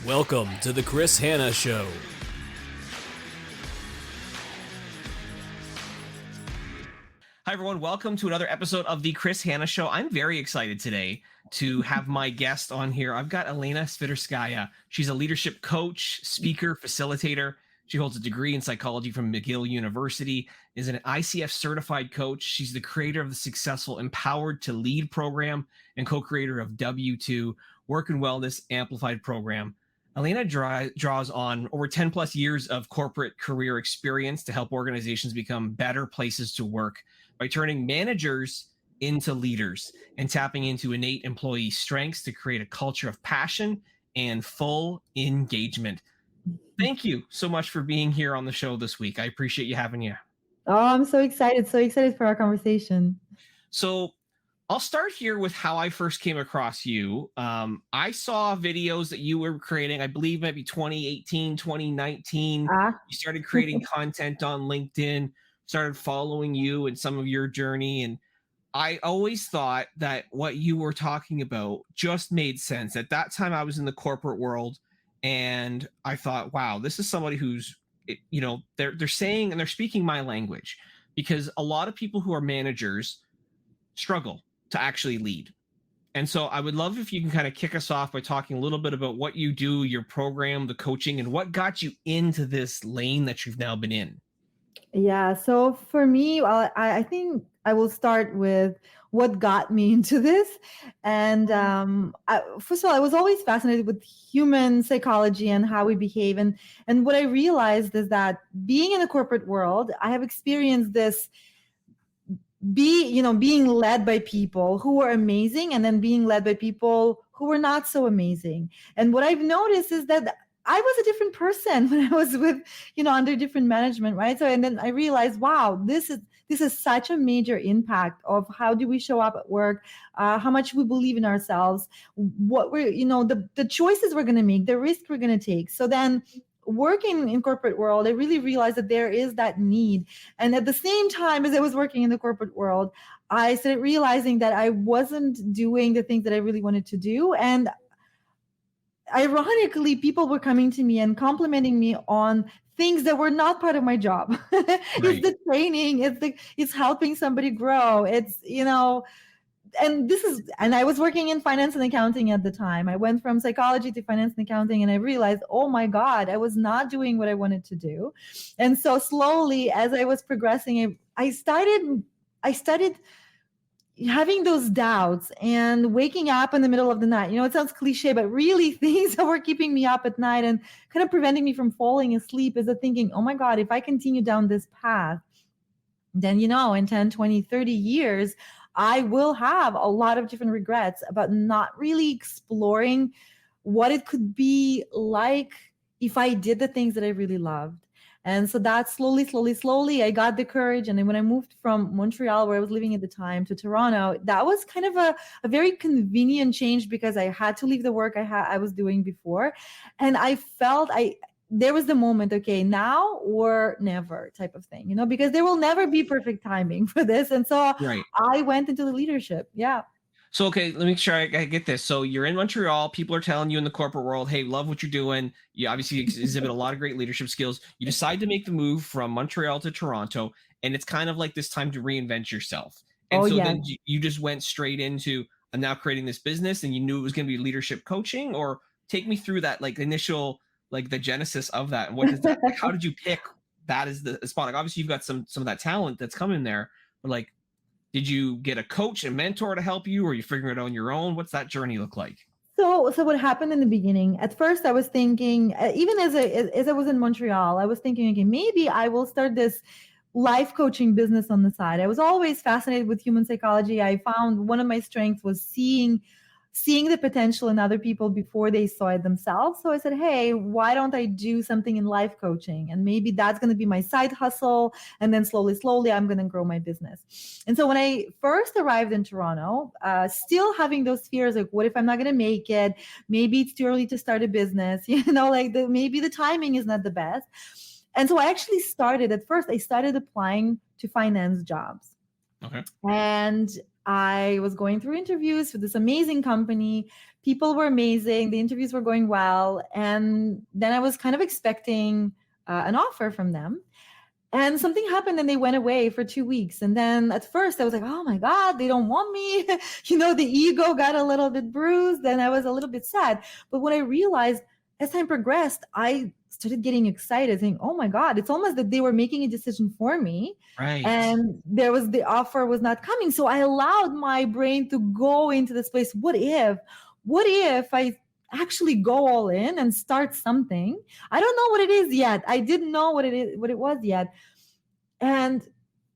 Welcome to the Chris Hanna Show. Hi, everyone. Welcome to another episode of the Chris Hanna Show. I'm very excited today to have my guest on here. I've got Alena Sviderskaia. She's a leadership coach, speaker, facilitator. She holds a degree in psychology from McGill University, is an ICF certified coach. She's the creator of the successful Empowered to Lead program and co-creator of W2 Work and Wellness Amplified program. Alena draws on over 10 plus years of corporate career experience to help organizations become better places to work by turning managers into leaders and tapping into innate employee strengths to create a culture of passion and full engagement. Thank you so much for being here on the show this week. I appreciate you having you. Oh, I'm so excited for our conversation. So I'll start here with how I first came across you. I saw videos that you were creating, I believe maybe 2018, 2019. You started creating content on LinkedIn, started following you and some of your journey. And I always thought that what you were talking about just made sense. At that time, I was in the corporate world. And I thought, wow, this is somebody who's, they're saying and they're speaking my language, because a lot of people who are managers struggle to actually lead. And so I would love if you can kind of kick us off by talking a little bit about what you do, your program, the coaching, and what got you into this lane that you've now been in. Yeah. So for me, I think I will start with what got me into this. And first of all, I was always fascinated with human psychology and how we behave. And what I realized is that being in the corporate world, I have experienced this being led by people who were amazing and then being led by people who were not so amazing. And what I've noticed is that I was a different person when I was with, under different management, right? So, and then I realized, wow, this is such a major impact of how do we show up at work, how much we believe in ourselves, what we're, the choices we're going to make, the risk we're going to take. So then working in corporate world, I really realized that there is that need. And at the same time as I was working in the corporate world, I started realizing that I wasn't doing the things that I really wanted to do. And ironically, people were coming to me and complimenting me on things that were not part of my job. Right. It's the training, it's helping somebody grow. It's, and I was working in finance and accounting at the time. I went from psychology to finance and accounting, and I realized, oh my God, I was not doing what I wanted to do. And so slowly, as I was progressing, I started having those doubts and waking up in the middle of the night. It sounds cliche, but really things that were keeping me up at night and kind of preventing me from falling asleep is the thinking, oh my God, if I continue down this path, then, in 10, 20, 30 years, I will have a lot of different regrets about not really exploring what it could be like if I did the things that I really loved. And so that slowly, I got the courage. And then when I moved from Montreal, where I was living at the time, to Toronto, that was kind of a very convenient change because I had to leave the work I was doing before. And I felt there was the moment, okay, now or never type of thing, because there will never be perfect timing for this. And so right. I went into the leadership. Yeah. So, okay, let me make sure I get this. So you're in Montreal. People are telling you in the corporate world, hey, love what you're doing. You obviously exhibit a lot of great leadership skills. You decide to make the move from Montreal to Toronto, and it's kind of like this time to reinvent yourself. And then you just went straight into, I'm now creating this business, and you knew it was going to be leadership coaching? Or take me through that initial, the genesis of that. And what does that, how did you pick that as the spot? Obviously, you've got some of that talent that's coming there, but did you get a coach, a mentor to help you, or are you figuring it out on your own? What's that journey look like? So what happened in the beginning, at first I was thinking, even as I was in Montreal, I was thinking, okay, maybe I will start this life coaching business on the side. I was always fascinated with human psychology. I found one of my strengths was seeing the potential in other people before they saw it themselves. So I said, hey, why don't I do something in life coaching? And maybe that's going to be my side hustle. And then slowly, I'm going to grow my business. And so when I first arrived in Toronto, still having those fears, what if I'm not going to make it? Maybe it's too early to start a business, maybe the timing is not the best. And so I actually started applying to finance jobs. Okay. And I was going through interviews for this amazing company. People were amazing. The interviews were going well. And then I was kind of expecting an offer from them. And something happened and they went away for 2 weeks. And then at first I was like, oh my God, they don't want me. The ego got a little bit bruised and I was a little bit sad. But what I realized as time progressed, I started getting excited, saying, oh my God, it's almost that they were making a decision for me. Right. And the offer was not coming. So I allowed my brain to go into this place. What if I actually go all in and start something? I don't know what it is yet. I didn't know what it was yet. And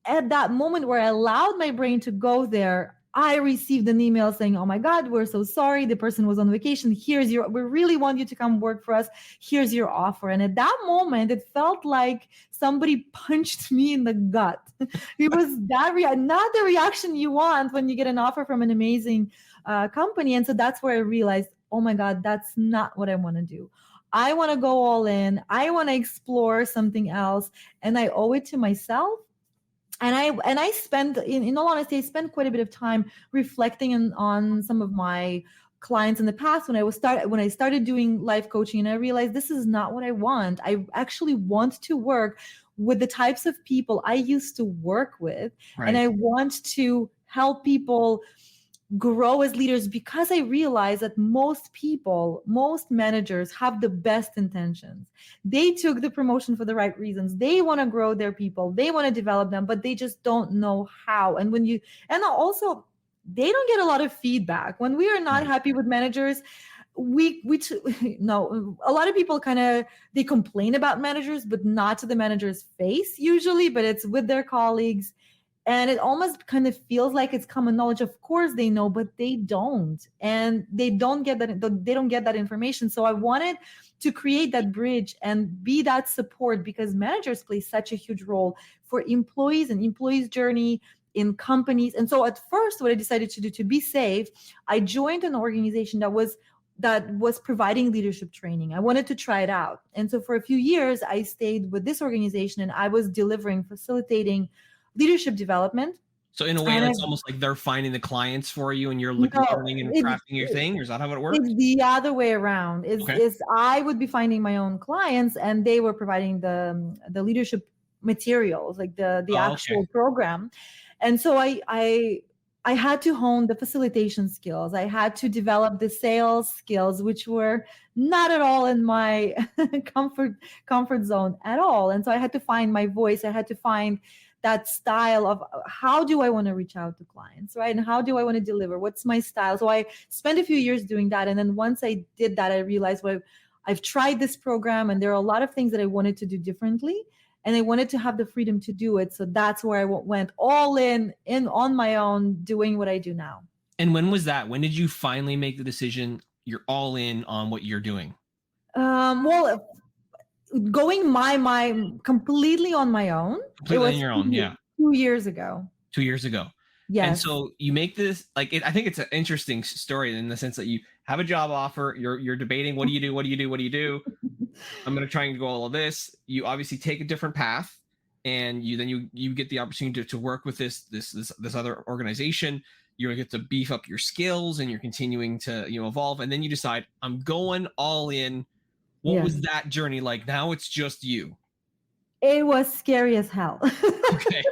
at that moment where I allowed my brain to go there, I received an email saying, oh my God, we're so sorry. The person was on vacation. We really want you to come work for us. Here's your offer. And at that moment, it felt like somebody punched me in the gut. It was that not the reaction you want when you get an offer from an amazing company. And so that's where I realized, oh my God, that's not what I want to do. I want to go all in. I want to explore something else. And I owe it to myself. And I spend, in all honesty, I spent quite a bit of time reflecting on some of my clients in the past when I started doing life coaching, and I realized this is not what I want. I actually want to work with the types of people I used to work with. Right. And I want to help people grow as leaders, because I realize that most managers have the best intentions. They took the promotion for the right reasons. They want to grow their people. They want to develop them, but they just don't know how. And also they don't get a lot of feedback. When we are not happy with managers, a lot of people they complain about managers, but not to the manager's face usually, but it's with their colleagues. And it almost kind of feels like it's common knowledge. Of course they know, but they don't. And they don't get that information. So I wanted to create that bridge and be that support, because managers play such a huge role for employees and employees' journey in companies. And so at first, what I decided to do to be safe, I joined an organization that was providing leadership training. I wanted to try it out. And so for a few years, I stayed with this organization and I was facilitating leadership development. So in a way, it's almost like they're finding the clients for you and you're learning and crafting your thing? Or is that how it works? It's the other way around. Is I would be finding my own clients and they were providing the leadership materials, like the actual program. And so I had to hone the facilitation skills. I had to develop the sales skills, which were not at all in my comfort zone at all. And so I had to find my voice. I had to find that style of how do I want to reach out to clients, right? And how do I want to deliver? What's my style? So I spent a few years doing that. And then once I did that, I realized, well, I've tried this program and there are a lot of things that I wanted to do differently. And I wanted to have the freedom to do it. So that's where I went all in on my own, doing what I do now. And when was that? When did you finally make the decision you're all in on what you're doing? Well, going my completely on my own. Completely on your own, yeah. 2 years ago. 2 years ago. Yes. And so you make this, I think it's an interesting story in the sense that you have a job offer, you're debating, what do you do? I'm going to try and go all of this. You obviously take a different path, and you get the opportunity to work with this other organization. You're going to get to beef up your skills, and you're continuing to evolve. And then you decide, I'm going all in. What was that journey like? Now it's just you. It was scary as hell. Okay.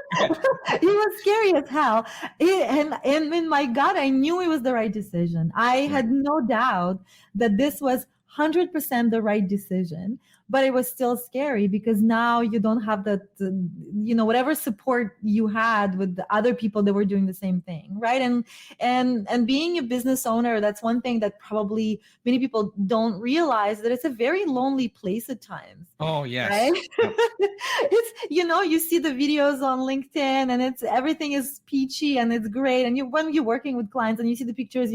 It was scary as hell. And in my gut, I knew it was the right decision. I had no doubt that this was 100% the right decision, but it was still scary because now you don't have that, whatever support you had with the other people that were doing the same thing, right? And being a business owner, that's one thing that probably many people don't realize, that it's a very lonely place at times. Oh, yes. Right? Yep. It's, you see the videos on LinkedIn and everything is peachy and it's great. And when you're working with clients and you see the pictures,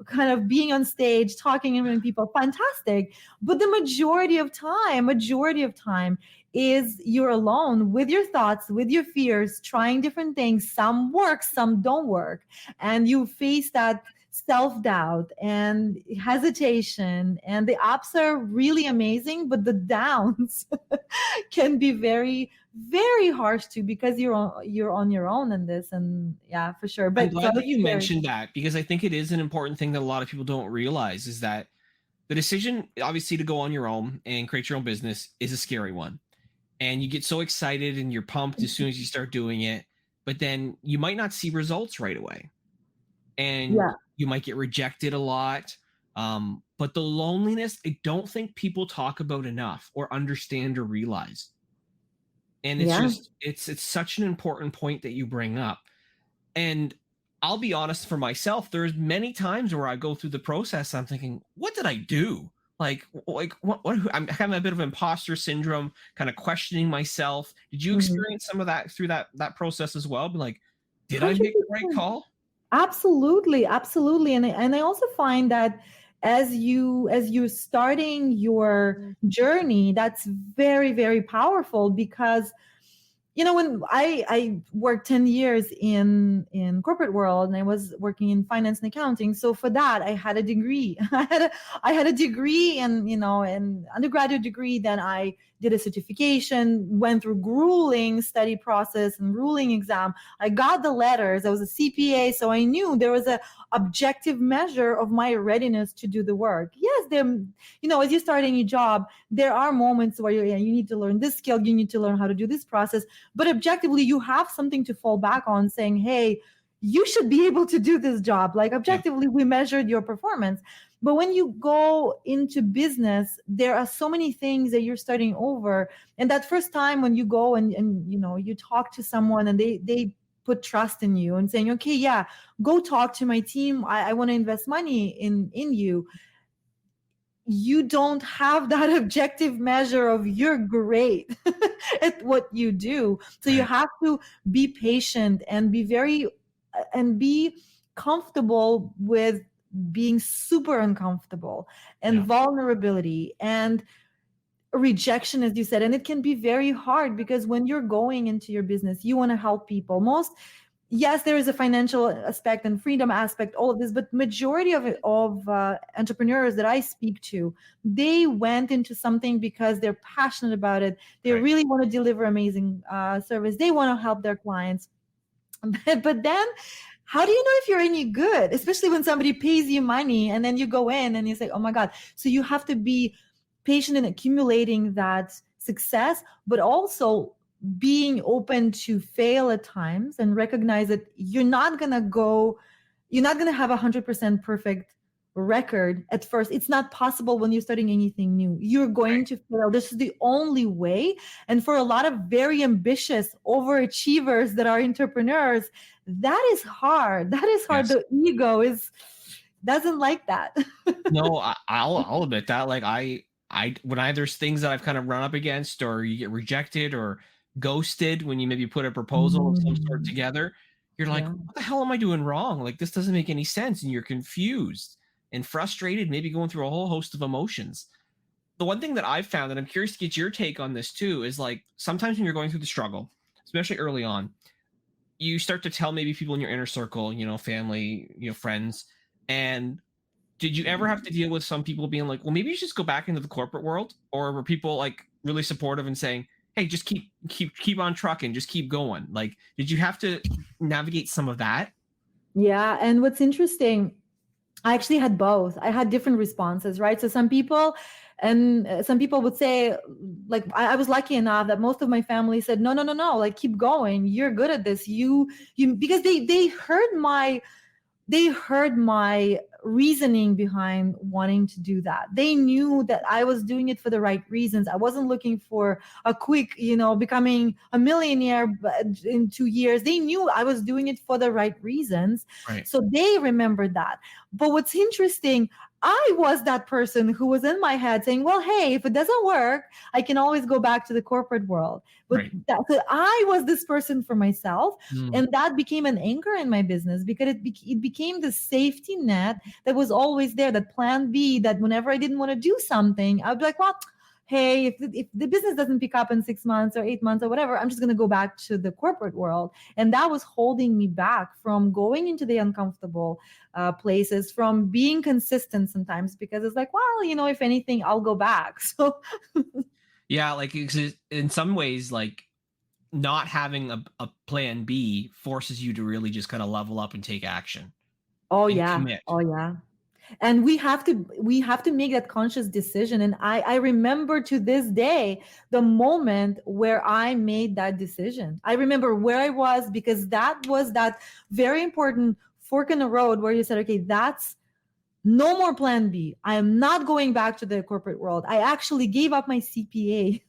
kind of being on stage, talking in front of people, fantastic. But the majority of time is you're alone with your thoughts, with your fears, trying different things. Some work, some don't work. And you face that self-doubt and hesitation, and the ups are really amazing, but the downs can be very, very harsh too, because you're on your own in this. And yeah, for sure. I'm But so glad that it's you scary. mentioned that, because I think it is an important thing that a lot of people don't realize, is that the decision, obviously, to go on your own and create your own business is a scary one. And you get so excited and you're pumped as soon as you start doing it, but then you might not see results right away. And Yeah. you might get rejected a lot. But the loneliness, I don't think people talk about enough or understand or realize. And it's Yeah. just, it's such an important point that you bring up. And I'll be honest, for myself, there's many times where I go through the process, I'm thinking, what did I do? Like what I'm having a bit of imposter syndrome, kind of questioning myself. Did you Mhm. experience some of that through that process as well? Be like, did I make the right 100%. call? Absolutely, absolutely. And I also find that as you're starting your journey, that's very, very powerful, because when I worked 10 years in corporate world, and I was working in finance and accounting. So for that, I had a degree. I had a degree, and an undergraduate degree. Then I did a certification, went through grueling study process and grueling exam. I got the letters. I was a CPA, so I knew there was a objective measure of my readiness to do the work. Yes, as you start any job, there are moments where you need to learn this skill, you need to learn how to do this process, but objectively you have something to fall back on, saying, hey, you should be able to do this job. Like, objectively, we measured your performance. But when you go into business, there are so many things that you're starting over. And that first time when you go and you talk to someone, and they put trust in you and saying, okay, yeah, go talk to my team. I want to invest money in you. You don't have that objective measure of you're great at what you do. So you have to be patient and be comfortable with being super uncomfortable, and vulnerability and rejection, as you said. And it can be very hard, because when you're going into your business, you want to help people. Yes, there is a financial aspect and freedom aspect, all of this, but majority of entrepreneurs that I speak to, they went into something because they're passionate about it. They really want to deliver amazing service. They want to help their clients. But then, how do you know if you're any good? Especially when somebody pays you money and then you go in and you say, oh my God. So you have to be patient in accumulating that success, but also being open to fail at times, and recognize that you're not going to have 100% perfect record at first. It's not possible when you're starting anything new. You're going to fail. This is the only way. And for a lot of very ambitious overachievers that are entrepreneurs, that is hard. That is hard. Yes. The ego doesn't like that. No, I'll admit that. Like there's things that I've kind of run up against, or you get rejected or ghosted when you maybe put a proposal of some sort together, you're like, what the hell am I doing wrong? Like, this doesn't make any sense. And you're confused and frustrated, maybe going through a whole host of emotions. The one thing that I've found, and I'm curious to get your take on this too, is like, sometimes when you're going through the struggle, especially early on, you start to tell maybe people in your inner circle, family, friends. And did you ever have to deal with some people being like, well, maybe you should just go back into the corporate world? Or were people like really supportive and saying, hey, just keep on trucking, just keep going? Like, did you have to navigate some of that? Yeah. And what's interesting, I actually had both. I had different responses, right? So some people would say, like, I was lucky enough that most of my family said, no, like, keep going. You're good at this. Because they heard my reasoning behind wanting to do that. They knew that I was doing it for the right reasons. I wasn't looking for a quick, becoming a millionaire in 2 years. They knew I was doing it for the right reasons. Right. So they remembered that. But what's interesting, I was that person who was in my head saying, well, hey, if it doesn't work, I can always go back to the corporate world. But so I was this person for myself. And that became an anchor in my business, because it became the safety net that was always there, that plan B, that whenever I didn't want to do something, I'd be like, well, hey, if the business doesn't pick up in 6 months or 8 months or whatever, I'm just going to go back to the corporate world. And that was holding me back from going into the uncomfortable places, from being consistent sometimes, because it's like, well, if anything, I'll go back. So yeah, like in some ways, like not having a plan B forces you to really just kind of level up and take action Oh and yeah. commit. Oh yeah. And we have to make that conscious decision. And I remember to this day the moment where I made that decision. I remember where I was, because that was that very important fork in the road where you said, okay, that's no more plan B. I am not going back to the corporate world. I actually gave up my CPA.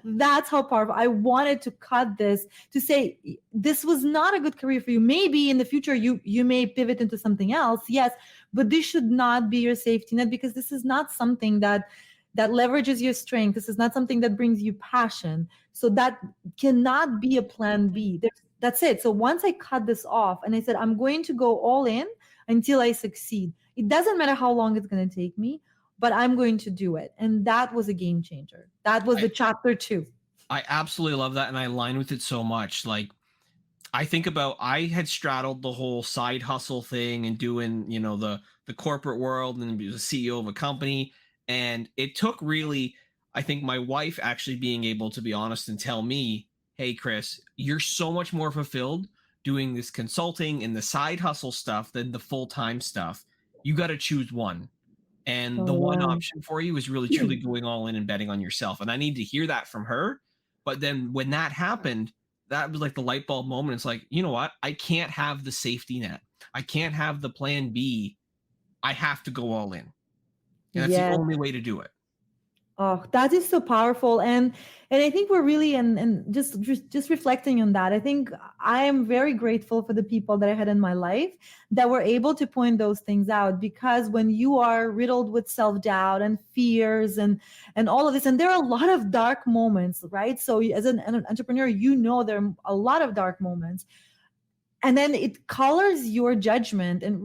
That's how powerful. I wanted to cut this, to say this was not a good career for you. Maybe in the future you may pivot into something else. Yes, but this should not be your safety net, because this is not something that leverages your strength. This is not something that brings you passion. So that cannot be a plan B. That's it. So once I cut this off and I said, I'm going to go all in until I succeed. It doesn't matter how long it's going to take me, but I'm going to do it. And that was a game changer. That was the chapter 2. I absolutely love that. And I align with it so much. Like, I think about, I had straddled the whole side hustle thing and doing, the corporate world and be the CEO of a company. And it took really, I think, my wife actually being able to be honest and tell me, hey, Chris, you're so much more fulfilled doing this consulting and the side hustle stuff than the full-time stuff. You got to choose one. And the one option for you is really truly going all in and betting on yourself. And I need to hear that from her. But then when that happened, that was like the light bulb moment. It's like, you know what? I can't have the safety net. I can't have the plan B. I have to go all in. And that's the only way to do it. Oh, that is so powerful. And I think we're really, and just reflecting on that, I think I am very grateful for the people that I had in my life that were able to point those things out. Because when you are riddled with self-doubt and fears and all of this, and there are a lot of dark moments, right? So as an entrepreneur, there are a lot of dark moments. And then it colors your judgment, and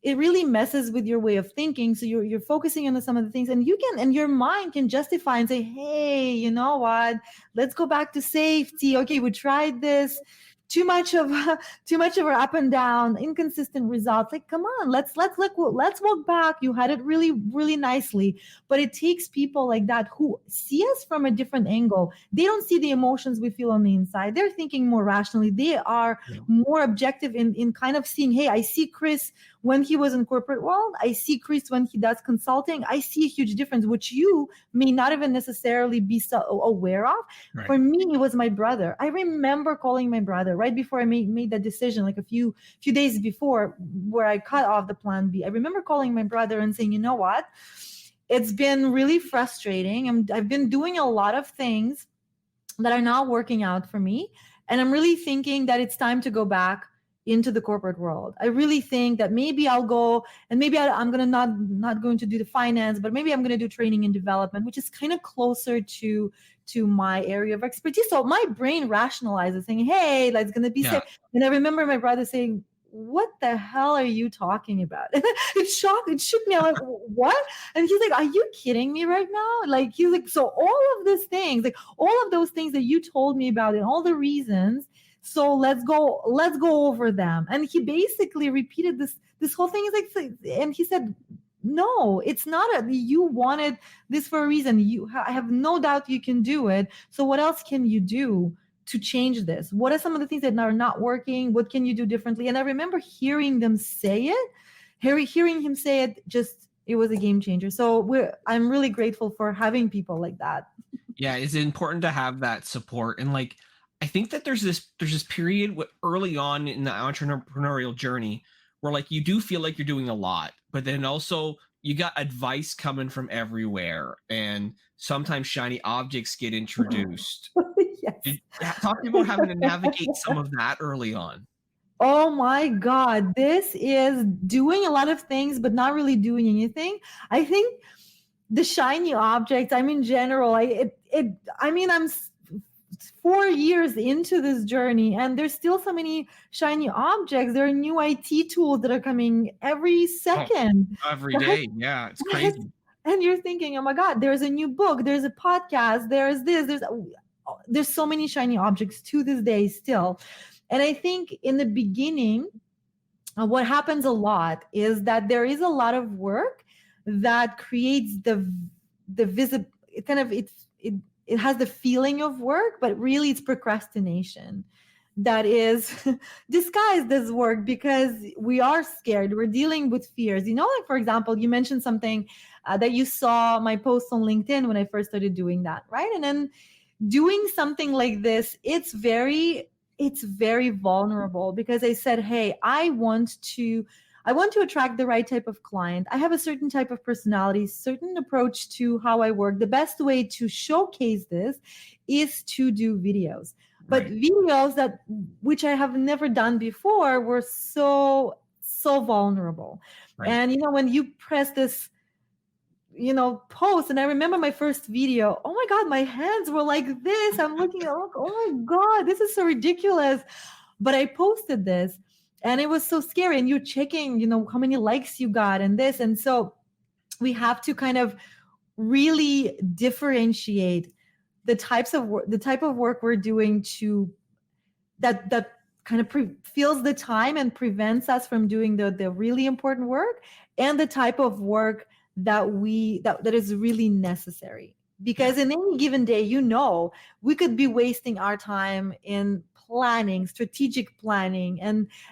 it really messes with your way of thinking. So you're focusing on some of the things, and your mind can justify and say, hey, you know what? Let's go back to safety. Okay, we tried this. Too much of our up and down, inconsistent results. Like, come on, let's walk back. You had it really, really nicely. But it takes people like that who see us from a different angle. They don't see the emotions we feel on the inside. They're thinking more rationally. They are more objective in kind of seeing, hey, I see Chris when he was in corporate world. I see Chris when he does consulting. I see a huge difference, which you may not even necessarily be so aware of. Right. For me, it was my brother. I remember calling my brother right before I made that decision, like a few days before, where I cut off the plan B. I remember calling my brother and saying, you know what? It's been really frustrating. I've been doing a lot of things that are not working out for me. And I'm really thinking that it's time to go back into the corporate world. I really think that maybe I'll go, and maybe I'm going to not going to do the finance, but maybe I'm going to do training and development, which is kind of closer to my area of expertise. So my brain rationalizes, saying, hey, that's going to be safe. And I remember my brother saying, what the hell are you talking about? It shook me. I'm like, what? And he's like, are you kidding me right now? Like, he's like, so all of these things, like all of those things that you told me about and all the reasons, so let's go over them. And he basically repeated this whole thing. Is like, and he said, no, it's not you wanted this for a reason. I have no doubt you can do it. So what else can you do to change this? What are some of the things that are not working? What can you do differently? And I remember hearing them say it, hearing him say it, it was a game changer. So I'm really grateful for having people like that. Yeah, it's important to have that support. And like, I think that there's this period early on in the entrepreneurial journey where like you do feel like you're doing a lot, but then also you got advice coming from everywhere, and sometimes shiny objects get introduced. Yes. Talk to me about having to navigate some of that early on. Oh my God, this is doing a lot of things, but not really doing anything. I think the shiny objects, in general, I'm 4 years into this journey, and there's still so many shiny objects. There are new IT tools that are coming every second. Every day. Yeah, it's crazy. And you're thinking, oh my God, there's a new book, there's a podcast, there's this, there's so many shiny objects to this day still. And I think in the beginning, what happens a lot is that there is a lot of work that creates the visible, it has the feeling of work, but really it's procrastination that is disguised as work because we are scared. We're dealing with fears. Like for example, you mentioned something that you saw my post on LinkedIn when I first started doing that, right? And then doing something like this, it's very vulnerable because I said, hey, I want to attract the right type of client. I have a certain type of personality, certain approach to how I work. The best way to showcase this is to do videos. But videos which I have never done before were so vulnerable. Right. And when you press this post, and I remember my first video, oh my God, my hands were like this. I'm looking at, oh my God, this is so ridiculous. But I posted this and it was so scary. And you're checking, how many likes you got and this. And so we have to kind of really differentiate the type of work we're doing that kind of fills the time and prevents us from doing the really important work, and the type of work that is really necessary. Because in any given day, we could be wasting our time in planning, strategic planning,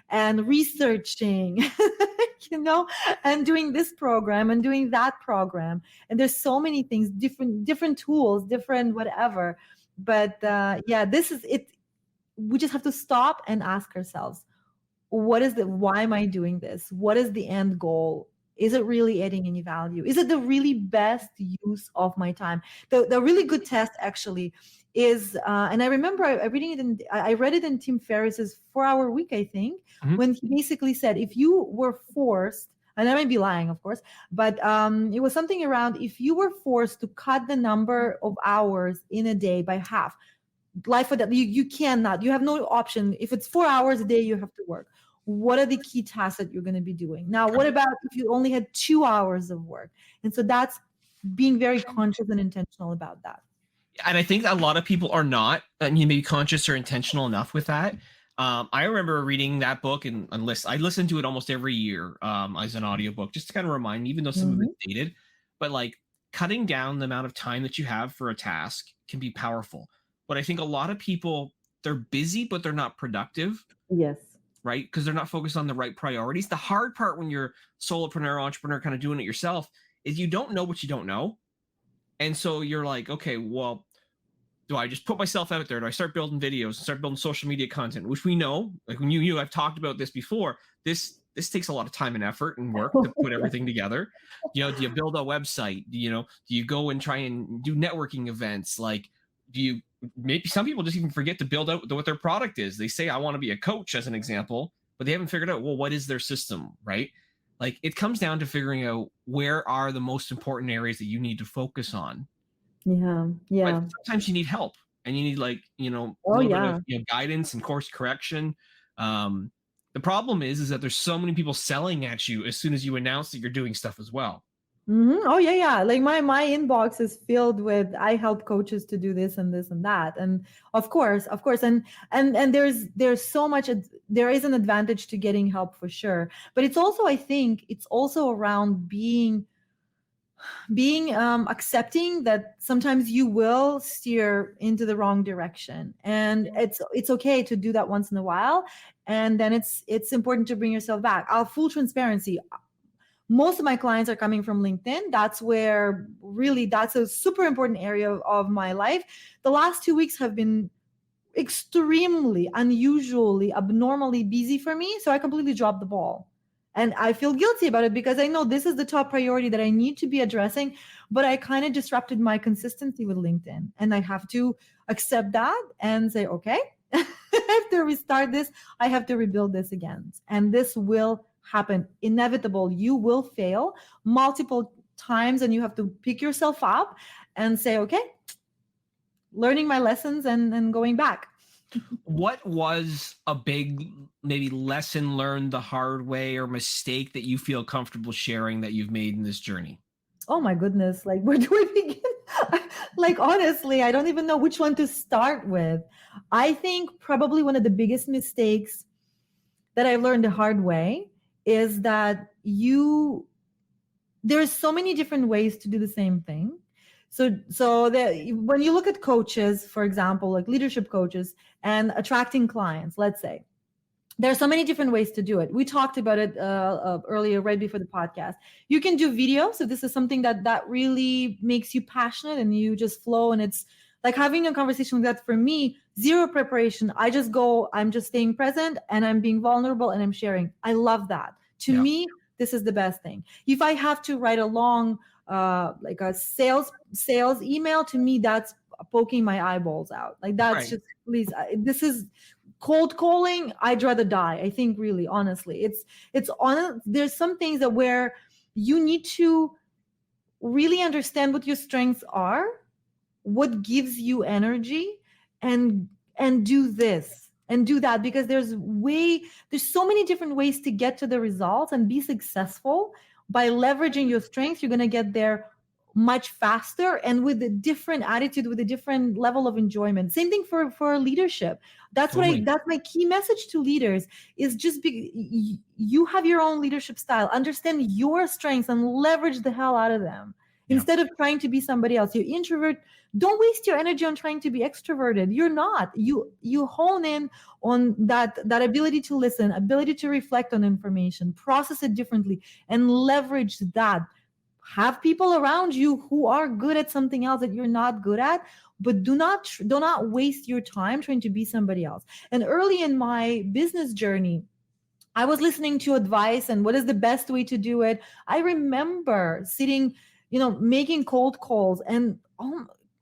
and researching, and doing this program and doing that program. And there's so many things, different tools, different whatever. But this is it. We just have to stop and ask ourselves, why am I doing this? What is the end goal? Is it really adding any value? Is it the really best use of my time? The really good test actually is, and I remember I read it in Tim Ferriss's 4-Hour Week, I think, when he basically said, if you were forced, and I might be lying, of course, but it was something around, if you were forced to cut the number of hours in a day by half, life or death, you cannot, you have no option. If it's 4 hours a day, you have to work. What are the key tasks that you're going to be doing? Now, what about if you only had 2 hours of work? And so that's being very conscious and intentional about that. And I think a lot of people are not, maybe conscious or intentional enough with that. I remember reading that book and I listen to it almost every year as an audiobook, just to kind of remind me, even though some of it's dated, but like cutting down the amount of time that you have for a task can be powerful. But I think a lot of people, they're busy, but they're not productive. Yes. Right? Because they're not focused on the right priorities. The hard part when you're solopreneur, entrepreneur, kind of doing it yourself, is you don't know what you don't know. And so you're like, okay, well, do I just put myself out there? Do I start building videos, start building social media content, which we know, like when I've talked about this before, this takes a lot of time and effort and work to put everything together. Do you build a website? Do you go and try and do networking events? Like, maybe some people just even forget to build out what their product is. They say, I want to be a coach as an example, but they haven't figured out, well, what is their system, right? Like it comes down to figuring out where are the most important areas that you need to focus on. Yeah. But sometimes you need help and you need a little bit of guidance and course correction. The problem is that there's so many people selling at you as soon as you announce that you're doing stuff as well. Mm-hmm. Oh yeah. Like my inbox is filled with, I help coaches to do this and this and that. And of course. And there's so much, there is an advantage to getting help for sure. But it's also, I think it's also around being accepting that sometimes you will steer into the wrong direction. And it's okay to do that once in a while. And then it's important to bring yourself back. Full transparency. Most of my clients are coming from LinkedIn. That's where really, that's a super important area of my life. The last 2 weeks have been extremely, unusually, abnormally busy for me. So I completely dropped the ball. And I feel guilty about it because I know this is the top priority that I need to be addressing, but I kind of disrupted my consistency with LinkedIn. And I have to accept that and say, okay, I have to restart this. I have to rebuild this again. And this will happen. Inevitable. You will fail multiple times and you have to pick yourself up and say, okay, learning my lessons and going back. What was a big maybe lesson learned the hard way or mistake that you feel comfortable sharing that you've made in this journey? Oh my goodness. Like, where do I begin? Like, honestly, I don't even know which one to start with. I think probably one of the biggest mistakes that I learned the hard way is that there's so many different ways to do the same thing. When you look at coaches, for example, like leadership coaches and attracting clients, let's say, there are so many different ways to do it. We talked about it earlier, right before the podcast. You can do video. So this is something that really makes you passionate and you just flow. And it's like having a conversation like that. For me, zero preparation. I just go, I'm just staying present and I'm being vulnerable and I'm sharing. I love that. To me, this is the best thing. If I have to write a long, like a sales email, to me, that's poking my eyeballs out. Like that's just, please, this is cold calling. I'd rather die. I think really, honestly, it's on. There's some things that where you need to really understand what your strengths are, what gives you energy, and do this and do that, because there's so many different ways to get to the results and be successful. By leveraging your strengths, you're going to get there much faster and with a different attitude, with a different level of enjoyment. Same thing for leadership. That's that's my key message to leaders is just you have your own leadership style, understand your strengths and leverage the hell out of them instead of trying to be somebody else. You're introvert. Don't waste your energy on trying to be extroverted. You're not. You hone in on that ability to listen, ability to reflect on information, process it differently, and leverage that. Have people around you who are good at something else that you're not good at, but do not waste your time trying to be somebody else. And early in my business journey, I was listening to advice and what is the best way to do it. I remember sitting, making cold calls and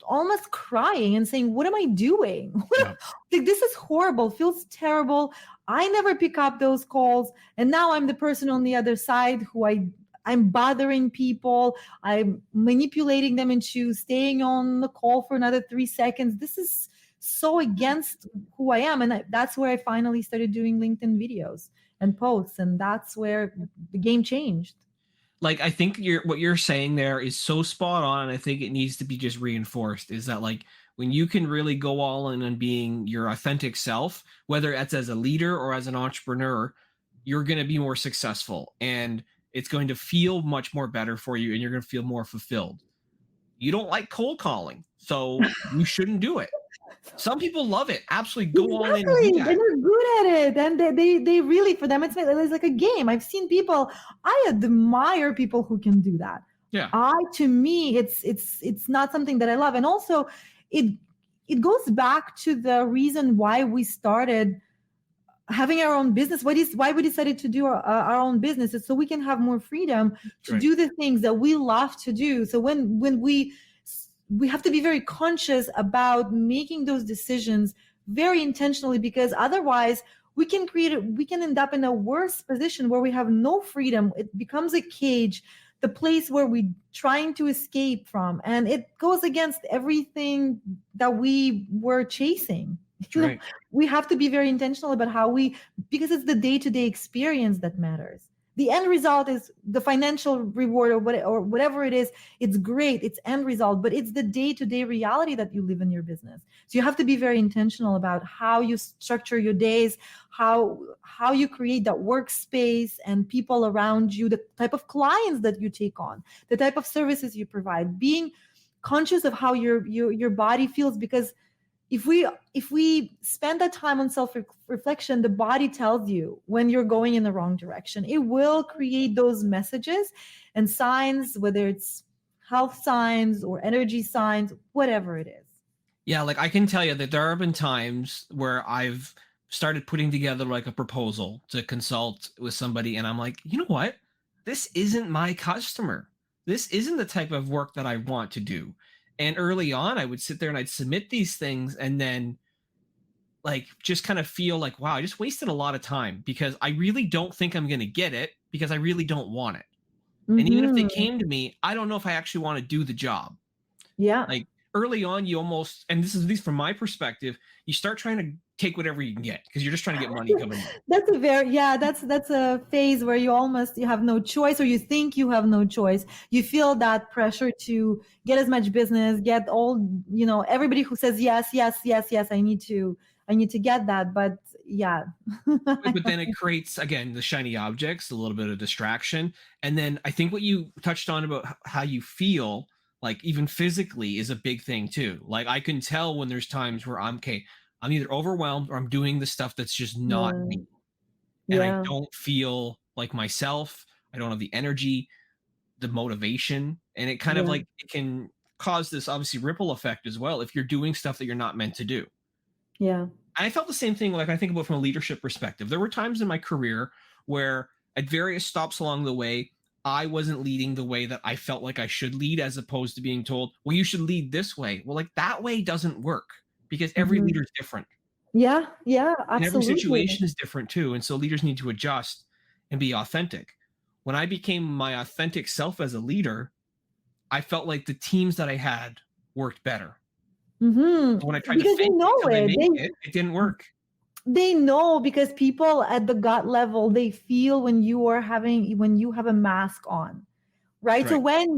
almost crying and saying, what am I doing? Like, this is horrible, feels terrible. I never pick up those calls. And now I'm the person on the other side who I'm bothering people. I'm manipulating them into staying on the call for another 3 seconds. This is so against who I am. And that's where I finally started doing LinkedIn videos and posts. And that's where the game changed. Like, I think what you're saying there is so spot on. And I think it needs to be just reinforced, is that like when you can really go all in on being your authentic self, whether that's as a leader or as an entrepreneur, you're going to be more successful and it's going to feel much more better for you and you're going to feel more fulfilled. You don't like cold calling, so you shouldn't do it. Some people love it. Absolutely go all in. They're good at it. And they really, for them, it's like a game. I've seen people, I admire people who can do that. Yeah. To me, it's not something that I love. And also it goes back to the reason why we started having our own business. Why we decided to do our own business is so we can have more freedom to do the things that we love to do. So when we have to be very conscious about making those decisions very intentionally, because otherwise we can end up in a worse position where we have no freedom. It becomes a cage, the place where we're trying to escape from, and it goes against everything that we were chasing. Right. We have to be very intentional about because it's the day-to-day experience that matters. The end result is the financial reward or whatever it is. It's great. It's end result, but it's the day-to-day reality that you live in your business. So you have to be very intentional about how you structure your days, how you create that workspace and people around you, the type of clients that you take on, the type of services you provide, being conscious of how your body feels, because if we spend that time on self-reflection, the body tells you when you're going in the wrong direction. It will create those messages and signs, whether it's health signs or energy signs, whatever it is. Yeah, like I can tell you that there have been times where I've started putting together like a proposal to consult with somebody, and I'm like, you know what? This isn't my customer. This isn't the type of work that I want to do. And early on, I would sit there and I'd submit these things and then like just kind of feel like, wow, I just wasted a lot of time because I really don't think I'm going to get it because I really don't want it. Mm-hmm. And even if they came to me, I don't know if I actually want to do the job. Yeah. Like early on, you almost, and this is at least from my perspective, you start trying to take whatever you can get because you're just trying to get money coming in. That's a phase where you have no choice, or you think you have no choice. You feel that pressure to get as much business, get all, everybody who says yes, I need to get that. But yeah. But then it creates, again, the shiny objects, a little bit of distraction. And then I think what you touched on about how you feel, like even physically is a big thing too. Like I can tell when there's times where I'm either overwhelmed or I'm doing the stuff that's just not Yeah. me. And I Yeah. don't feel like myself. I don't have the energy, the motivation, and it kind of Yeah. like it can cause this obviously ripple effect as well if you're doing stuff that you're not meant to do. Yeah. I felt the same thing. Like I think about from a leadership perspective, there were times in my career where at various stops along the way, I wasn't leading the way that I felt like I should lead, as opposed to being told, well, you should lead this way. Well, like that way doesn't work because every Mhm. leader is different Yeah. Yeah. and every Absolutely. situation is different too. And so leaders need to adjust and be authentic. When I became my authentic self as a leader, I felt like the teams that I had worked better. Mm-hmm. When I tried to Because they fake it know till they it. make it, it didn't work. They know, because people at the gut level, they feel when you have a mask on, right? So Right.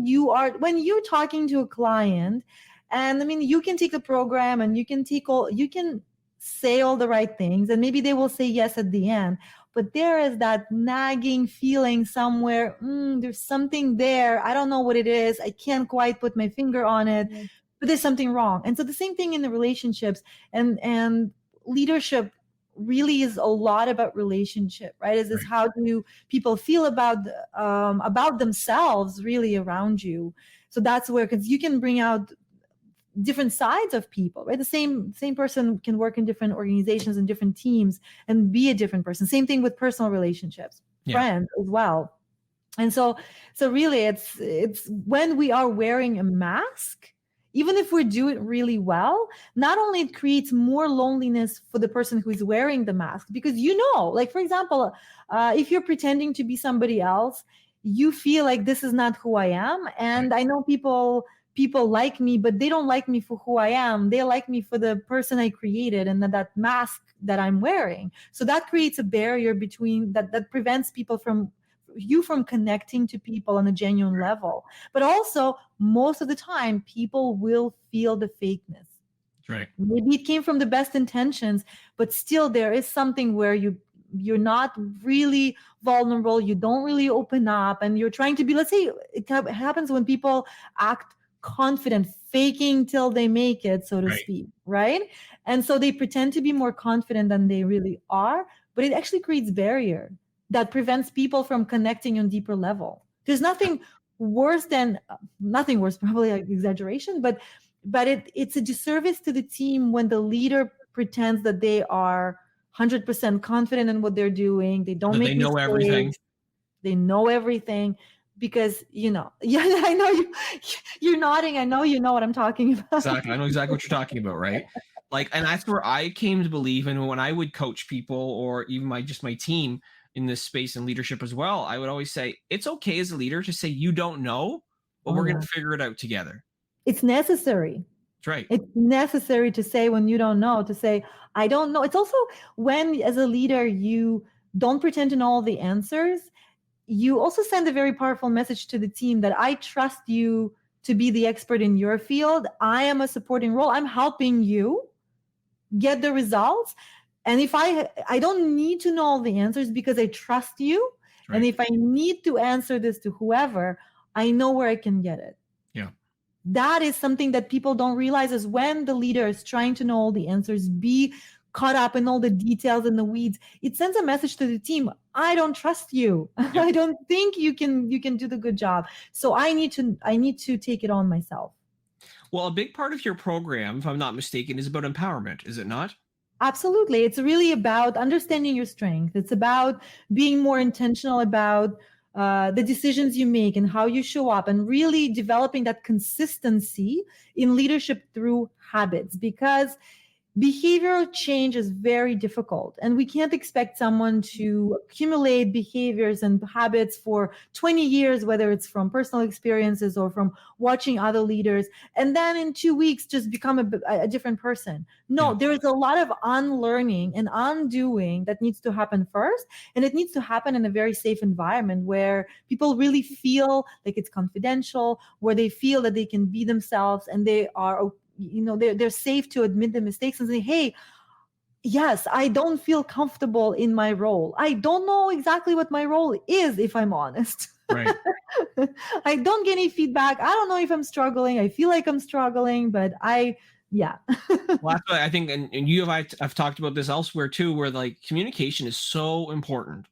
when you're talking to a client, and I mean, you can take the program and you can say all the right things, and maybe they will say yes at the end, but there is that nagging feeling somewhere. There's something there. I don't know what it is. I can't quite put my finger on it, but there's something wrong. And so the same thing in the relationships, and leadership really is a lot about relationship, right? Is this Right. how do people feel about themselves really around you? So that's where, because you can bring out different sides of people, right? The same person can work in different organizations and different teams and be a different person. Same thing with personal relationships, friends as well. And so really it's when we are wearing a mask, even if we do it really well, not only it creates more loneliness for the person who is wearing the mask, because like for example, if you're pretending to be somebody else, you feel like this is not who I am. And I know people like me, but they don't like me for who I am. They like me for the person I created and that mask that I'm wearing. So that creates a barrier between that prevents people from connecting to people on a genuine level. But also, most of the time, people will feel the fakeness. Right. Maybe it came from the best intentions, but still there is something where you're not really vulnerable, you don't really open up, and you're trying to be, let's say it happens when people act confident, faking till they make it, so to speak, right? And so they pretend to be more confident than they really are, but it actually creates barrier that prevents people from connecting on deeper level. There's nothing worse, probably an exaggeration, but it's a disservice to the team when the leader pretends that they are 100% confident in what they're doing. They don't make mistakes. Everything. They know everything, because yeah, I know you're nodding. I know you know what I'm talking about. Exactly. I know exactly what you're talking about, right? Like, and that's where I came to believe, and when I would coach people or even my team in this space and leadership as well, I would always say it's okay as a leader to say you don't know, but we're going to figure it out together. It's necessary. That's right. It's necessary to say when you don't know, to say, I don't know. It's also when, as a leader, you don't pretend to know all the answers. You also send a very powerful message to the team that I trust you to be the expert in your field. I am a supporting role. I'm helping you get the results. And if I don't need to know all the answers, because I trust you. Right. And if I need to answer this to whoever, I know where I can get it. Yeah. That is something that people don't realize, is when the leader is trying to know all the answers, be caught up in all the details and the weeds, it sends a message to the team. I don't trust you. Yep. I don't think you can do the good job. So I need to take it on myself. Well, a big part of your program, if I'm not mistaken, is about empowerment, is it not? Absolutely. It's really about understanding your strength. It's about being more intentional about the decisions you make and how you show up, and really developing that consistency in leadership through habits, because behavioral change is very difficult, and we can't expect someone to accumulate behaviors and habits for 20 years, whether it's from personal experiences or from watching other leaders, and then in 2 weeks just become a different person. No, there is a lot of unlearning and undoing that needs to happen first, and it needs to happen in a very safe environment where people really feel like it's confidential, where they feel that they can be themselves, and they are, they're safe to admit the mistakes and say, hey, yes, I don't feel comfortable in my role. I don't know exactly what my role is, if I'm honest. Right. I don't get any feedback. I don't know if I'm struggling. I feel like I'm struggling, but yeah. Well, that's what I think, and I've talked about this elsewhere too, where like communication is so important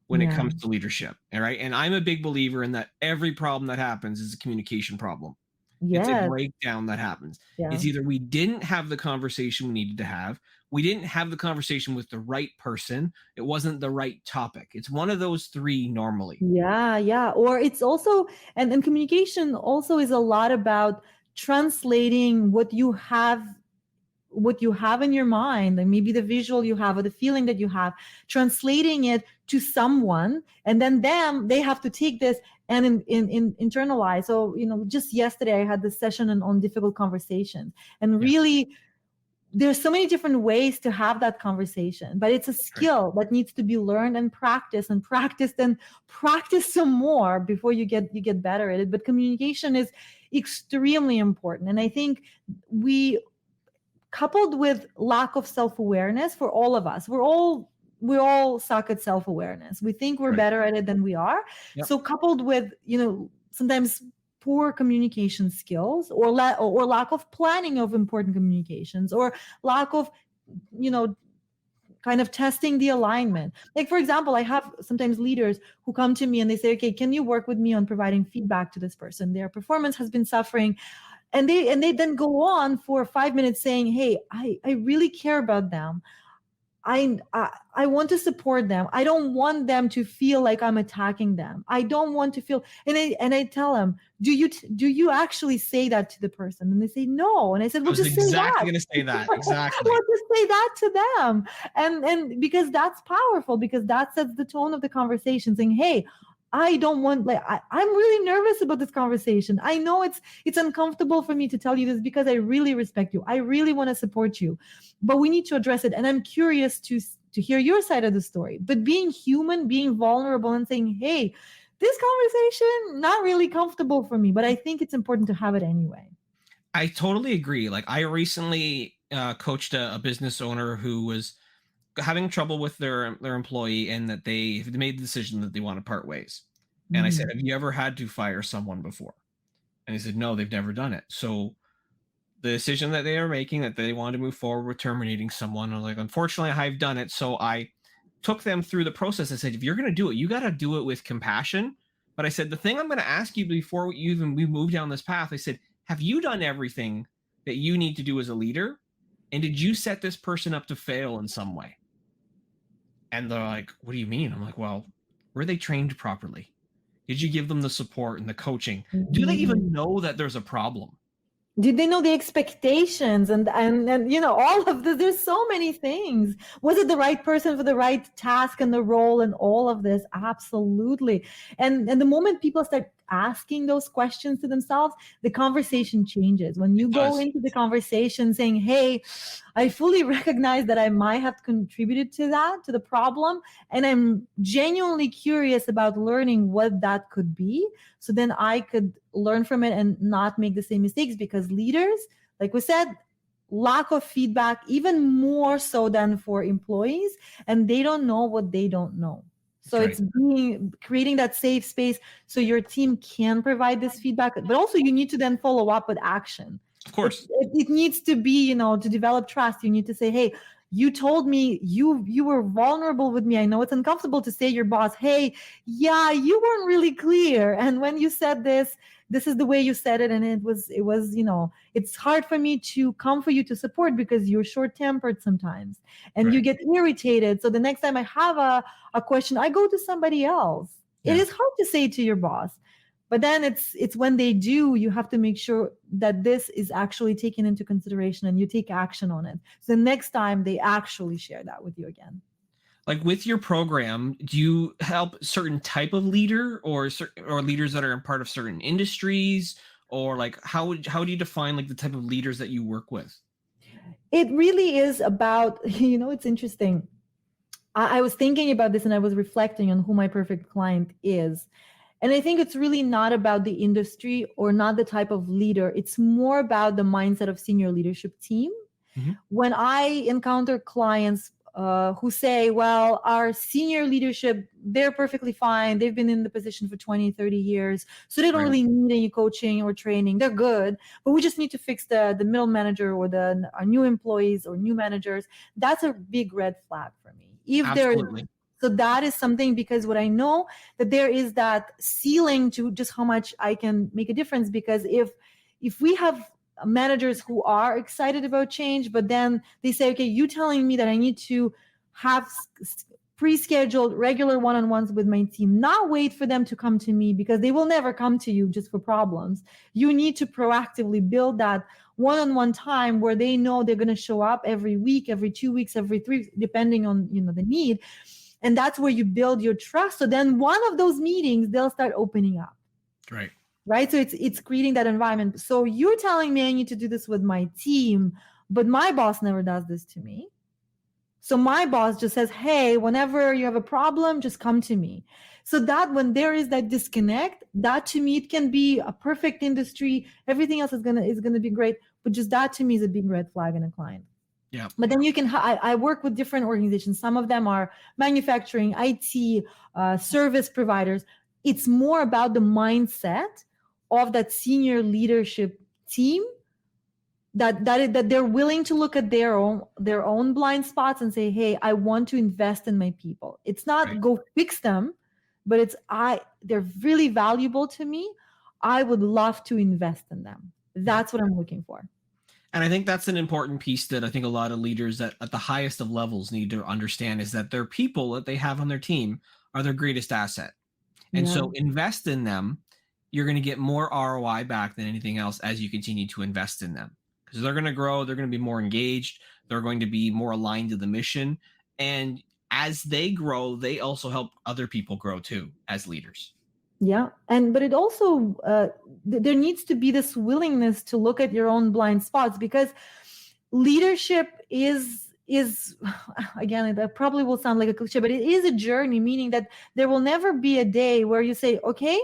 when it Yeah. comes to leadership. All right. And I'm a big believer in that every problem that happens is a communication problem. It's a Yes. breakdown that happens. Yeah. It's either we didn't have the conversation we needed to have, we didn't have the conversation with the right person, it wasn't the right topic. It's one of those three normally. Yeah. Or it's also, and communication also is a lot about translating what you have in your mind, and maybe the visual you have or the feeling that you have, translating it to someone, and then they have to take this and in internalize. So, just yesterday I had this session on difficult conversations, and really there's so many different ways to have that conversation, but it's a skill that needs to be learned and practiced some more before you get better at it. But communication is extremely important, and I think coupled with lack of self-awareness for all of us, we all suck at self-awareness. We think we're better at it than we are. Yep. So coupled with sometimes poor communication skills, or lack of planning of important communications, or lack of kind of testing the alignment. Like, for example, I have sometimes leaders who come to me and they say, okay, can you work with me on providing feedback to this person? Their performance has been suffering. And they then go on for 5 minutes saying, hey, I really care about them. I want to support them. I don't want them to feel like I'm attacking them. I don't want to feel, and I tell them, do you actually say that to the person? And they say, no. And I said, well, just say that. Exactly going to say that. Exactly. Well, just say that to them. And because that's powerful, because that sets the tone of the conversation, saying, hey, I don't want, I'm really nervous about this conversation. I know it's uncomfortable for me to tell you this because I really respect you. I really want to support you, but we need to address it. And I'm curious to hear your side of the story. But being human, being vulnerable, and saying, hey, this conversation, not really comfortable for me, but I think it's important to have it anyway. I totally agree. Like, I recently coached a business owner who was having trouble with their employee, and that they made the decision that they want to part ways. And I said, have you ever had to fire someone before? And he said, no, they've never done it. So the decision that they are making, that they want to move forward with terminating someone, I'm like, unfortunately, I've done it. So I took them through the process. I said, if you're going to do it, you got to do it with compassion. But I said, the thing I'm going to ask you before we move down this path, I said, have you done everything that you need to do as a leader? And did you set this person up to fail in some way? And they're like, what do you mean? I'm like, well, were they trained properly? Did you give them the support and the coaching? Do they even know that there's a problem? Did they know the expectations and all of this? There's so many things. Was it the right person for the right task and the role and all of this? Absolutely. And the moment people start asking those questions to themselves, the conversation changes. When you go into the conversation saying, hey, I fully recognize that I might have contributed to the problem, and I'm genuinely curious about learning what that could be, so then I could learn from it and not make the same mistakes. Because leaders, like we said, lack of feedback, even more so than for employees, and they don't know what they don't know. So it's creating that safe space so your team can provide this feedback, but also you need to then follow up with action. Of course. It needs to be, to develop trust. You need to say, hey, you told me you were vulnerable with me. I know it's uncomfortable to say to your boss, hey, yeah, you weren't really clear. And when you said this is the way you said it. And it was, it's hard for me to come for you to support because you're short-tempered sometimes and you get irritated. So the next time I have a question, I go to somebody else. Yeah. It is hard to say to your boss, but then it's when they do, you have to make sure that this is actually taken into consideration and you take action on it. So the next time they actually share that with you again. Like, with your program, do you help certain type of leader or leaders that are in part of certain industries, or like how do you define like the type of leaders that you work with? It really is about, it's interesting. I was thinking about this and I was reflecting on who my perfect client is. And I think it's really not about the industry or not the type of leader. It's more about the mindset of senior leadership team. Mm-hmm. When I encounter clients who say, well, our senior leadership, they're perfectly fine. They've been in the position for 20, 30 years. So they don't really need any coaching or training. They're good. But we just need to fix the middle manager or our new employees or new managers. That's a big red flag for me. So that is something, because what I know that there is that ceiling to just how much I can make a difference. Because if we have managers who are excited about change, but then they say, okay, you telling me that I need to have pre-scheduled regular one-on-ones with my team, not wait for them to come to me, because they will never come to you just for problems. You need to proactively build that one-on-one time where they know they're going to show up every week, every 2 weeks, every 3 weeks, depending on, the need. And that's where you build your trust. So then one of those meetings, they'll start opening up. Right. So it's creating that environment. So you're telling me I need to do this with my team, but my boss never does this to me. So my boss just says, hey, whenever you have a problem, just come to me. So that when there is that disconnect, that to me, it can be a perfect industry. Everything else is gonna be great. But just that to me is a big red flag in a client. Yeah. But then I work with different organizations. Some of them are manufacturing, IT, service providers. It's more about the mindset of that senior leadership team that they're willing to look at their own blind spots and say, hey, I want to invest in my people. It's not go fix them, but it's they're really valuable to me. I would love to invest in them. That's what I'm looking for. And I think that's an important piece that I think a lot of leaders at the highest of levels need to understand, is that their people that they have on their team are their greatest asset. And so invest in them. You're going to get more ROI back than anything else as you continue to invest in them, because they're going to grow. They're going to be more engaged. They're going to be more aligned to the mission. And as they grow, they also help other people grow too as leaders. Yeah. But it also, there needs to be this willingness to look at your own blind spots, because leadership is again, that probably will sound like a cliche, but it is a journey, meaning that there will never be a day where you say, okay,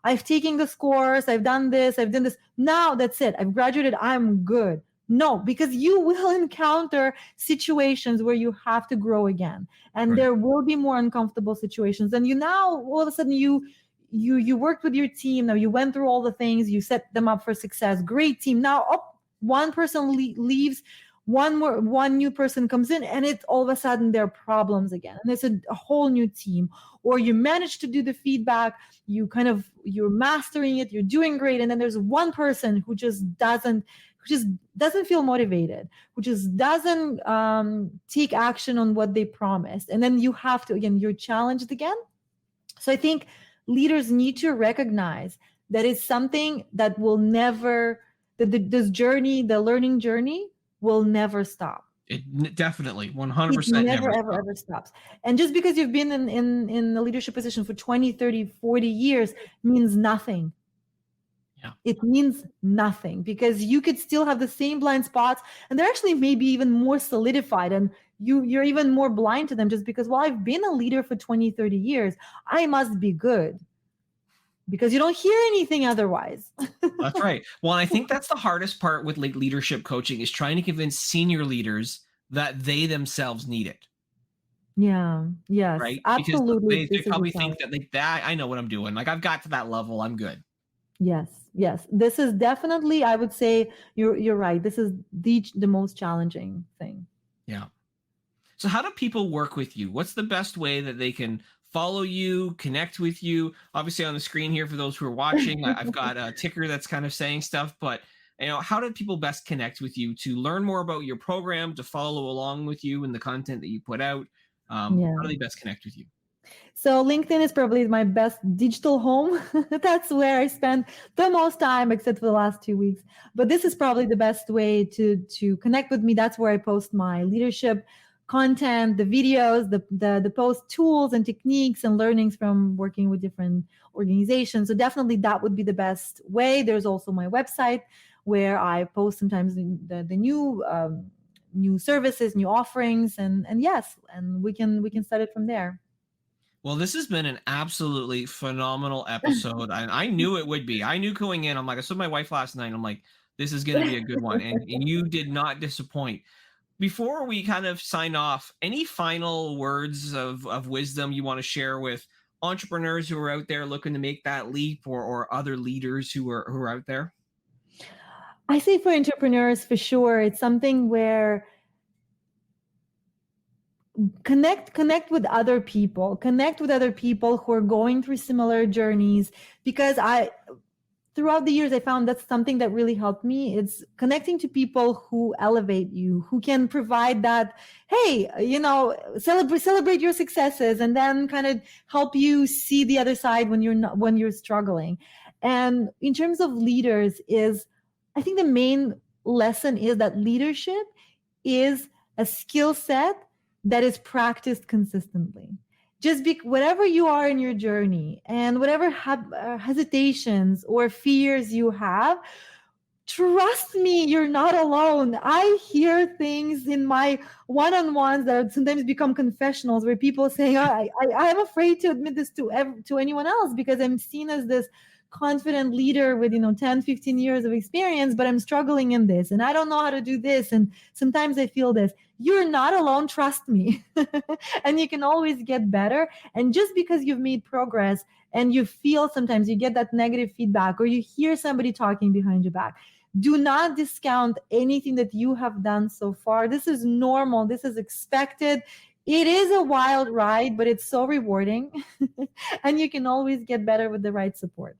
I've taken this course, I've done this, I've done this. Now that's it. I've graduated. I'm good. No, because you will encounter situations where you have to grow again. And there will be more uncomfortable situations. And all of a sudden you worked with your team. Now you went through all the things, you set them up for success. Great team. Now, one person leaves, one new person comes in, and it's all of a sudden there are problems again. And it's a whole new team. Or you manage to do the feedback, you're mastering it, you're doing great. And then there's one person who just doesn't feel motivated, who just doesn't take action on what they promised. And then you have to, again, you're challenged again. So I think leaders need to recognize that it's something that will never, this journey, the learning journey, will never stop. It definitely 100% it never ever stops. And just because you've been in a leadership position for 20, 30, 40 years means nothing. Yeah. It means nothing, because you could still have the same blind spots, and they're actually maybe even more solidified, and you're even more blind to them just because, well, I've been a leader for 20, 30 years. I must be good, because you don't hear anything otherwise. That's right. Well, I think that's the hardest part with leadership coaching, is trying to convince senior leaders that they themselves need it. Yeah. Yes. Right. Absolutely. Because they probably think that I know what I'm doing. Like, I've got to that level. I'm good. Yes. This is definitely, I would say you're right. This is the most challenging thing. Yeah. So how do people work with you? What's the best way that they can follow you, connect with you? Obviously on the screen here for those who are watching, I've got a ticker that's kind of saying stuff, but how do people best connect with you to learn more about your program, to follow along with you and the content that you put out? How do they best connect with you? So LinkedIn is probably my best digital home. That's where I spend the most time, except for the last 2 weeks. But this is probably the best way to connect with me. That's where I post my leadership content, the videos, the post tools and techniques and learnings from working with different organizations. So definitely that would be the best way. There's also my website where I post sometimes the new services, new offerings, and we can start it from there. Well, this has been an absolutely phenomenal episode. I knew it would be. I knew going in, I'm like, I saw my wife last night. I'm like, this is going to be a good one. And you did not disappoint. before we kind of sign off, any final words of wisdom you want to share with entrepreneurs who are out there looking to make that leap, or other leaders who are out there? I say for entrepreneurs, for sure, it's something where connect with other people, who are going through similar journeys, because throughout the years I found that's something that really helped me. It's connecting to people who elevate you, who can provide that, hey, celebrate your successes, and then kind of help you see the other side when you're struggling. And in terms of leaders, I think the main lesson is that leadership is a skill set that is practiced consistently. Just whatever you are in your journey, and whatever hesitations or fears you have, trust me, you're not alone. I hear things in my one-on-ones that sometimes become confessionals, where people say, I'm afraid to admit this to anyone else, because I'm seen as this confident leader with 10, 15 years of experience, but I'm struggling in this, and I don't know how to do this, and sometimes I feel this. You're not alone, trust me. And you can always get better. And just because you've made progress, and you feel sometimes you get that negative feedback, or you hear somebody talking behind your back, do not discount anything that you have done so far. This is normal. This is expected. It is a wild ride, but it's so rewarding. And you can always get better with the right support.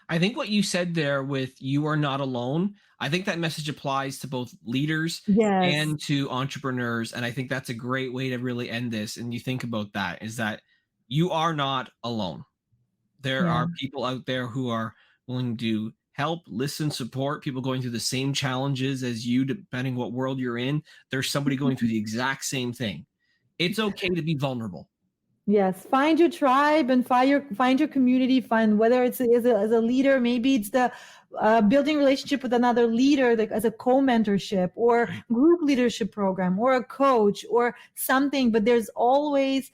I think what you said there with "you are not alone," I think that message applies to both leaders and to entrepreneurs. And I think that's a great way to really end this. And you think about that, is that you are not alone. There are people out there who are willing to help, listen, support, people going through the same challenges as you, depending what world you're in. There's somebody going through the exact same thing. It's okay to be vulnerable. Yes, find your tribe and find your community. Find whether it's as a leader, maybe it's the building relationship with another leader, like as a co-mentorship or group leadership program, or a coach or something. But there's always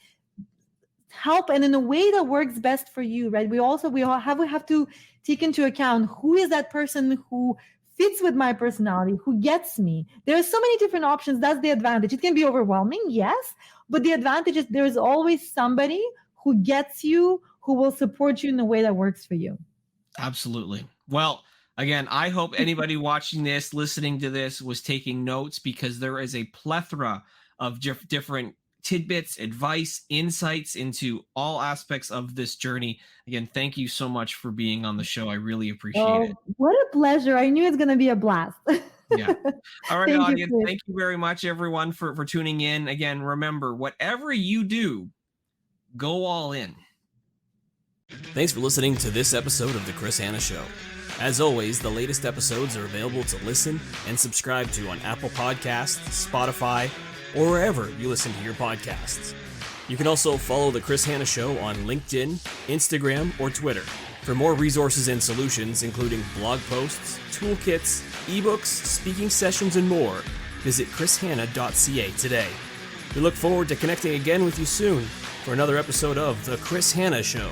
help, and in a way that works best for you, right? We have to take into account, who is that person who fits with my personality, who gets me. There are so many different options. That's the advantage. It can be overwhelming, yes, but the advantage is there's always somebody who gets you, who will support you in a way that works for you. Absolutely. Well, again, I hope anybody watching this, listening to this, was taking notes, because there is a plethora of different tidbits, advice, insights into all aspects of this journey. Again, thank you so much for being on the show. I really appreciate it. What a pleasure. I knew it's going to be a blast. Yeah. All right, audience. Thank you very much, everyone, for tuning in. Again, remember, whatever you do, go all in. Thanks for listening to this episode of The Chris Hanna Show. As always, the latest episodes are available to listen and subscribe to on Apple Podcasts, Spotify, or wherever you listen to your podcasts. You can also follow The Chris Hanna Show on LinkedIn, Instagram, or Twitter. For more resources and solutions, including blog posts, toolkits, ebooks, speaking sessions, and more, visit chrishanna.ca today. We look forward to connecting again with you soon for another episode of The Chris Hanna Show.